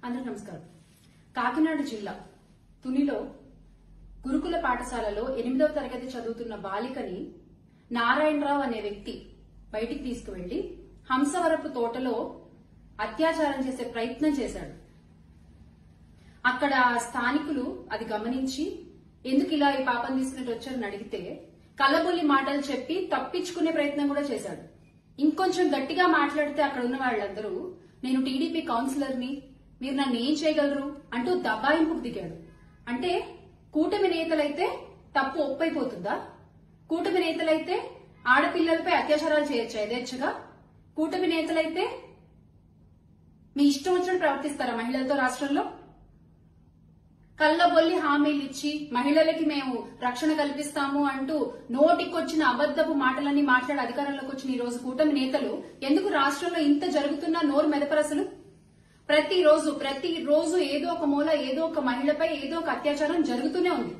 అందరికీ నమస్కారం. కాకినాడ జిల్లా తునిలో గురుకుల పాఠశాలలో 8వ తరగతి చదువుతున్న బాలికని నారాయణరావు అనే వ్యక్తి బయటికి తీసుకువెళ్లి హంసవరపు తోటలో అత్యాచారం చేసే ప్రయత్నం చేశాడు. అక్కడ స్థానికులు అది గమనించి ఎందుకు ఇలా ఈ పాపం తీసుకుని వచ్చారని అడిగితే కలబొల్లి మాటలు చెప్పి తప్పించుకునే ప్రయత్నం కూడా చేశాడు. ఇంకొంచెం గట్టిగా మాట్లాడితే అక్కడ ఉన్న వాళ్ళందరూ నేను టీడీపీ కౌన్సిలర్ని, మీరు నన్ను ఏం చేయగలరు అంటూ దబాయింపుకు దిగాడు. అంటే కూటమి నేతలైతే తప్పు ఒప్పైపోతుందా? కూటమి నేతలైతే ఆడపిల్లలపై అత్యాచారాలు చేయొచ్చా యథేచ్ఛగా? కూటమి నేతలైతే మీ ఇష్టం వచ్చినట్టు ప్రవర్తిస్తారా మహిళలతో రాష్ట్రంలో? కళ్ళబొల్లి హామీలు ఇచ్చి మహిళలకి మేము రక్షణ కల్పిస్తాము అంటూ నోటికొచ్చిన అబద్దపు మాటలన్నీ మాట్లాడి అధికారంలోకి వచ్చిన ఈ రోజు కూటమి నేతలు ఎందుకు రాష్ట్రంలో ఇంత జరుగుతున్నా నోరు మెదపరసలు? ప్రతిరోజు ఏదో ఒక మూల ఏదో ఒక మహిళపై ఏదో ఒక అత్యాచారం జరుగుతూనే ఉంది.